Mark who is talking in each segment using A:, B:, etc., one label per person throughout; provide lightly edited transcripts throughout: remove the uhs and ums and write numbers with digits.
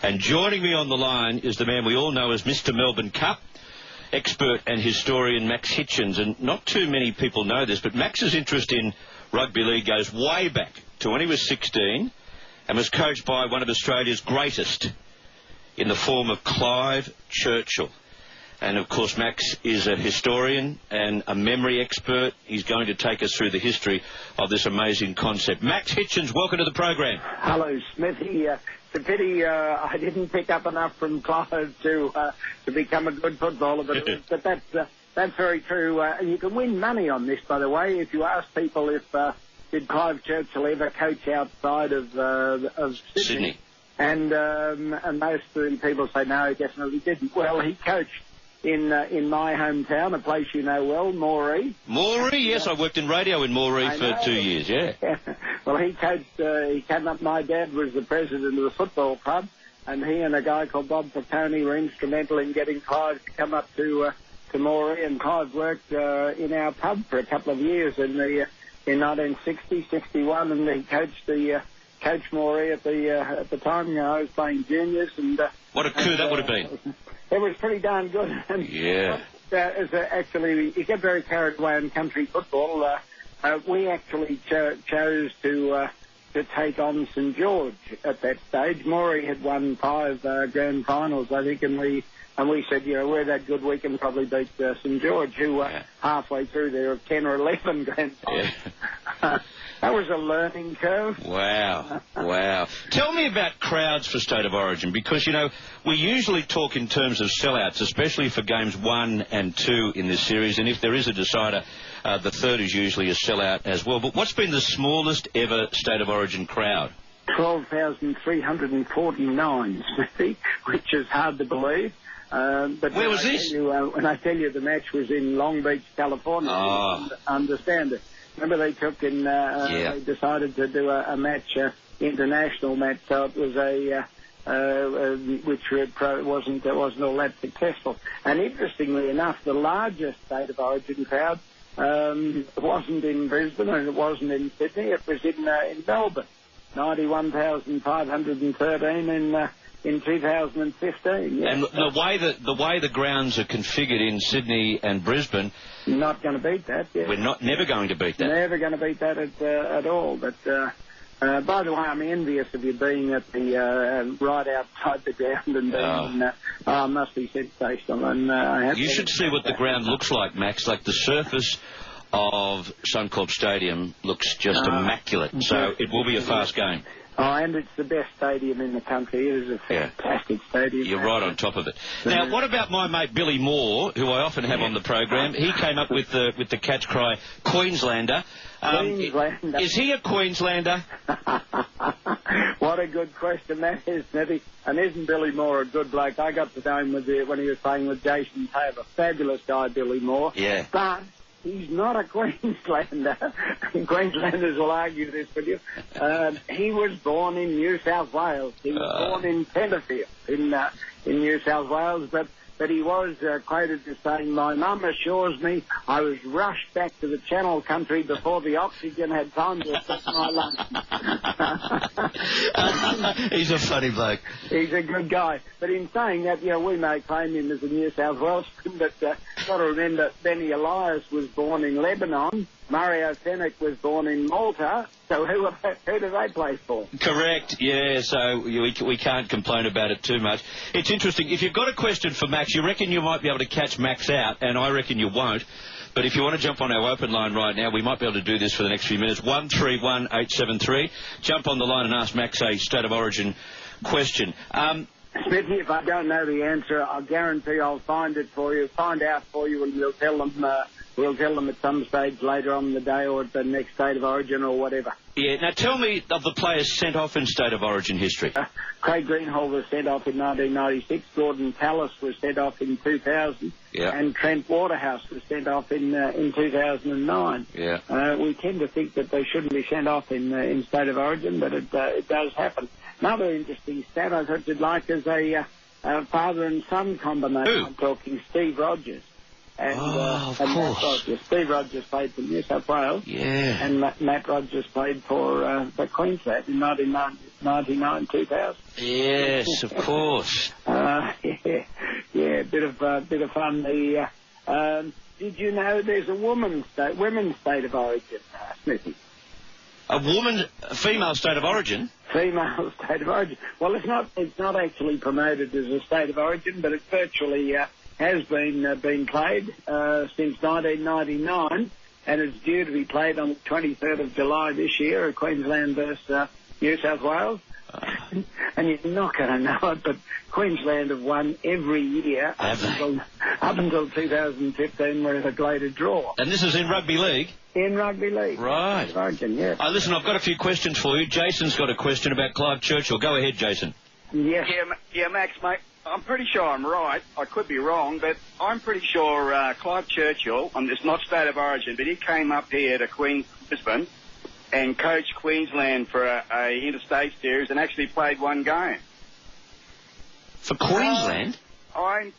A: And joining me on the line is the man we all know as Mr. Melbourne Cup expert and historian Max Hitchins. And not too many people know this, but Max's interest in rugby league goes way back to when he was 16 and was coached by one of Australia's greatest in the form of Clive Churchill. And, of course, Max is a historian and a memory expert. He's going to take us through the history of this amazing concept. Max Hitchins, welcome to the program.
B: Hello, Smithy. It's a pity I didn't pick up enough from Clive to become a good footballer, but that's very true. You can win money on this, by the way. If you ask people if did Clive Churchill ever coach outside of Sydney? And most of the people say no, he definitely didn't. Well, he coached in my hometown, a place you know well, Moree.
A: Moree, yes, I worked in radio in Moree for 2 years, yeah.
B: Well, he coached, he came up, my dad was the president of the football club, and he and a guy called Bob Piccone were instrumental in getting Clive to come up to Moree, and Clive worked in our pub for a couple of years in 1960, 61, and he coached Coach Moree at the time. You know, I was playing juniors, and
A: what a coup that would have been.
B: It was pretty darn good. And
A: yeah.
B: Actually, you get very carried away in country football. We actually chose to take on St George at that stage. Moree had won 5 grand finals, I think, and we said, you know, we're that good, we can probably beat St George, who were halfway through there of 10 or 11 grand finals. Yeah. That was a learning curve.
A: Wow, wow. Tell me about crowds for State of Origin, because, you know, we usually talk in terms of sellouts, especially for games 1 and 2 in this series, and if there is a decider, the third is usually a sellout as well. But what's been the smallest ever State of Origin crowd?
B: 12,349, Smithy, which is hard to believe. But
A: where was this?
B: When I tell you the match was in Long Beach, California, you understand it. Remember they took in, they decided to do a match, international match, so it was which wasn't all that successful. And interestingly enough, the largest State of Origin crowd wasn't in Brisbane and it wasn't in Sydney, it was in Melbourne. 91,513 in 2015. Yeah.
A: And the way the grounds are configured in Sydney and Brisbane,
B: not going to beat that. Yeah.
A: We're never going to beat that.
B: Never going to beat that at all. But by the way, I'm envious of you being at the right outside the ground and being must be sensational. And
A: you should see what the ground looks like, Max. Like the surface of Suncorp Stadium looks just immaculate. So it will be a fast game.
B: Oh, and it's the best stadium in the country. It is a fantastic stadium.
A: You're right on top of it. Now, what about my mate Billy Moore, who I often have on the program? He came up with the catch cry, Queenslander.
B: Queenslander.
A: Is he a Queenslander?
B: What a good question that is, Nettie. And isn't Billy Moore a good bloke? I got to know him when he was playing with Jason Taylor. Fabulous guy, Billy Moore.
A: Yeah.
B: But he's not a Queenslander. Queenslanders will argue this with you. He was born in New South Wales. He was born in Tenterfield in New South Wales, but he was quoted as saying, "My mum assures me I was rushed back to the Channel Country before the oxygen had time to affect my lungs."
A: He's a funny bloke.
B: He's a good guy. But in saying that, you know, we may claim him as a New South Welshman, but got to remember Benny Elias was born in Lebanon. Mario Fenech was born in Malta. So who do they play for?
A: Correct, yeah, so we can't complain about it too much. It's interesting. If you've got a question for Max, you reckon you might be able to catch Max out, and I reckon you won't. But if you want to jump on our open line right now, we might be able to do this for the next few minutes. 131873. Jump on the line and ask Max a State of Origin question.
B: Smithy, if I don't know the answer, I'll guarantee I'll find out for you, and we'll tell them at some stage later on in the day or at the next State of Origin or whatever.
A: Yeah, now tell me of the players sent off in State of Origin history.
B: Craig Greenhalgh was sent off in 1996, Gordon Tallis was sent off in 2000, and Trent Waterhouse was sent off in 2009. Yeah. We tend to think that they shouldn't be sent off in State of Origin, but it does happen. Another interesting stat I thought you'd like is a father and son combination.
A: Who?
B: I'm talking Steve Rogers. And,
A: of
B: and
A: course.
B: Steve Rogers played for New South Wales.
A: Yeah.
B: And Matt Rogers played for Queensland in 1999-2000.
A: Yes, of course.
B: Yeah, bit of fun. Did you know there's a women's state of origin, Smithy?
A: A female state of origin?
B: Female state of origin. Well, it's not actually promoted as a state of origin, but it virtually has been played since 1999, and it's due to be played on the 23rd of July this year, Queensland versus New South Wales. And you're not going to know it, but Queensland have won every year up until 2015, where they played a draw.
A: And this is in rugby league?
B: In rugby league.
A: Right.
B: Yeah.
A: Listen, I've got a few questions for you. Jason's got a question about Clive Churchill. Go ahead, Jason.
B: Yes.
C: Yeah, Max, mate, I'm pretty sure I'm right. I could be wrong, but I'm pretty sure Clive Churchill, it's not state of origin, but he came up here to Brisbane and coached Queensland for a interstate series and actually played one game.
A: For Queensland?
C: In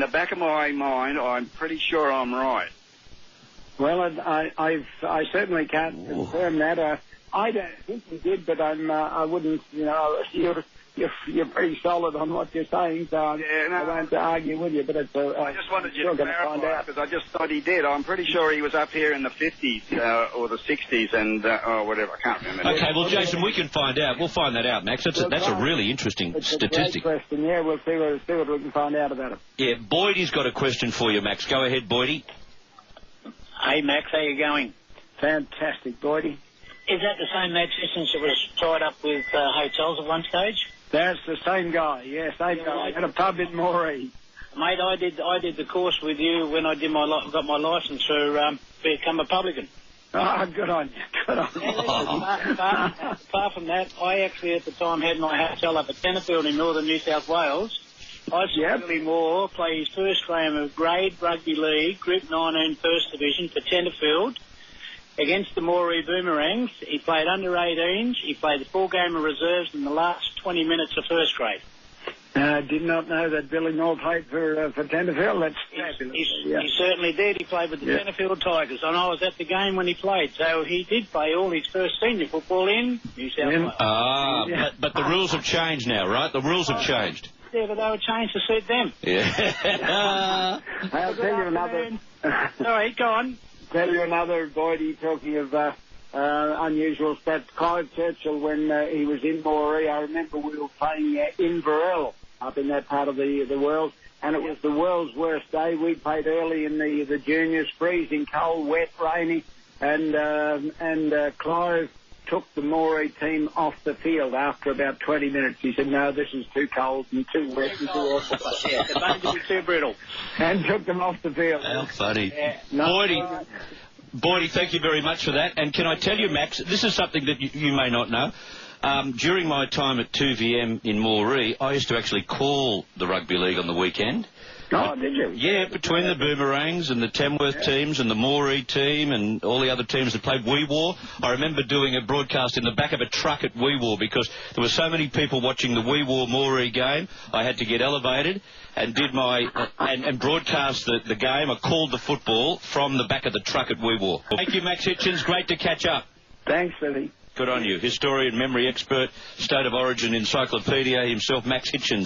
C: the back of my mind, I'm pretty sure I'm right.
B: Well, I certainly can't confirm that. I don't think he did, but I wouldn't. You're pretty solid on what you're saying, so I won't argue with you. But
C: I just wanted you to clarify, because I just thought he did. I'm pretty sure he was up here in the 50s or the 60s and whatever. I can't remember.
A: Okay, well, Jason, we can find out. We'll find that out, Max. That's a really interesting statistic.
B: It's a great question. Yeah, we'll see what we can find out about it.
A: Yeah, Boydie's got a question for you, Max. Go ahead, Boydie.
D: Hey, Max, how you going?
B: Fantastic, Boydie.
D: Is that the same Max Hitchins that was tied up with hotels at one stage?
B: That's the same guy, yeah, same guy. At a pub in Moree.
D: Mate, I did the course with you when I got my licence to become a publican.
B: Oh, good on you, good on you.
D: Apart from that, I actually at the time had my hotel up at Tenterfield in northern New South Wales. I saw Billy Moore play his first game of grade rugby league, Group 19 First Division for Tenterfield against the Moree Boomerangs. He played under 18s. He played the full game of reserves in the last 20 minutes of first grade.
B: I did not know that Billy Moore played for Tenterfield. That's fabulous.
D: He certainly did. He played with the Tenterfield Tigers, and I was at the game when he played. So he did play all his first senior football in New South Wales.
A: But the rules have changed now, right? The rules have changed.
D: Yeah, but they were changed to suit them.
A: Yeah.
B: I'll tell you another.
D: Sorry, go on.
B: Tell you another, Boydie, talking of unusual stats. Clive Churchill, when he was in Moree, I remember we were playing Inverell up in that part of the world, and it was the world's worst day. We played early in the juniors, freezing cold, wet, rainy, and Clive took the Moree team off the field after about 20 minutes. He said, no, this is too cold and too wet and too awful.
D: Yeah, the bones will be too brittle.
B: And took them off the field.
A: How funny.
B: Yeah.
A: Boydie, thank you very much for that. And can I tell you, Max, this is something that you may not know. During my time at 2VM in Moree, I used to actually call the rugby league on the weekend.
B: Oh, did you?
A: Yeah, between the Boomerangs and the Tamworth teams and the Moree team and all the other teams that played Wee War. I remember doing a broadcast in the back of a truck at Wee War because there were so many people watching the Wee War Moree game. I had to get elevated and did and broadcast the game. I called the football from the back of the truck at Wee War. Thank you, Max Hitchins. Great to catch up.
B: Thanks, Billy.
A: Good on you. Historian, memory expert, state of origin encyclopedia himself, Max Hitchins.